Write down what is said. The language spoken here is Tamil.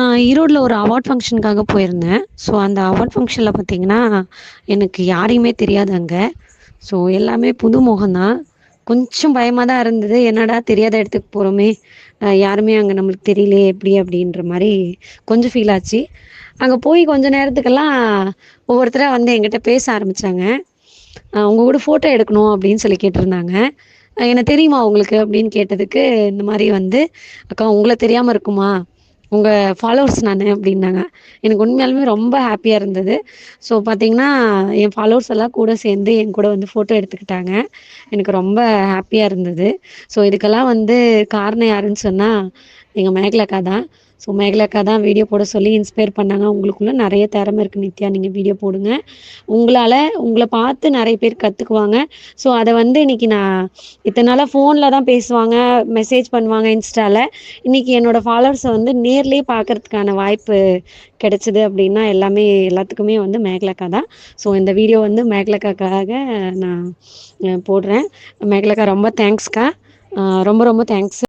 நான் ஈரோட்ல ஒரு அவார்ட் ஃபங்ஷனுக்காக போயிருந்தேன். ஸோ, அந்த அவார்ட் ஃபங்ஷன்ல பார்த்தீங்கன்னா, எனக்கு யாரையுமே தெரியாது அங்க. ஸோ, எல்லாமே புது முகம் தான். கொஞ்சம் பயமா தான் இருந்தது. என்னடா தெரியாத இடத்துக்கு போறோமே! யாருமே அங்க நம்மளுக்கு தெரியலையே எப்படி அப்படின்ற மாரி கொஞ்சம் ஃபீல் ஆச்சு. அங்க போய் கொஞ்ச நேரத்துக்கெல்லாம் ஒவ்வொருத்தரா வந்து என்கிட்ட பேச ஆரம்பிச்சாங்க. உங்க கூட ஃபோட்டோ எடுக்கணும் அப்படின்னு சொல்லி கேட்டிருந்தாங்க. "என்ன தெரியுமா உங்களுக்கு?" அப்படின்னு கேட்டதுக்கு, இந்த மாரி வந்து, "அக்கா உங்கள தெரியாம இருக்குமா? உங்க ஃபாலோவர்ஸ் நானு" அப்படின்னாங்க. எனக்கு உண்மையாலுமே ரொம்ப ஹேப்பியா இருந்தது. ஸோ பார்த்தீங்கன்னா, என் ஃபாலோவர்ஸ் எல்லாம் கூட சேர்ந்து என் கூட வந்து ஃபோட்டோ எடுத்துக்கிட்டாங்க. எனக்கு ரொம்ப ஹேப்பியா இருந்தது. ஸோ இதுக்கெல்லாம் வந்து காரணம் யாருன்னு சொன்னா, எங்க மேகலா அக்கா தான். ஸோ மேகலா அக்கா தான் வீடியோ போட சொல்லி இன்ஸ்பயர் பண்ணாங்க. "உங்களுக்குள்ள நெறைய திறமை இருக்கு நித்யா. நீங்க வீடியோ போடுங்க. உங்களால உங்கள பார்த்து நெறைய பேர் கத்துக்குவாங்க." ஸோ அத வந்து இன்னைக்கு நான் இத்தன நாளா ஃபோன்ல தான் பேசுவாங்க, மெசேஜ் பண்ணுவாங்க இன்ஸ்டால. இன்னைக்கு என்னோட ஃபாலோவர்ஸ வந்து நேர்லயே பார்க்கறதுக்கான வாய்ப்பு கிடைச்சது அப்படின்னா, எல்லாத்துக்குமே வந்து மேகலா தான். ஸோ இந்த வீடியோ வந்து மேகலாக்காக நான் போடுறேன். மேகலாக்கா ரொம்ப தேங்க்ஸ்க்கா. ரொம்ப ரொம்ப தேங்க்ஸ்.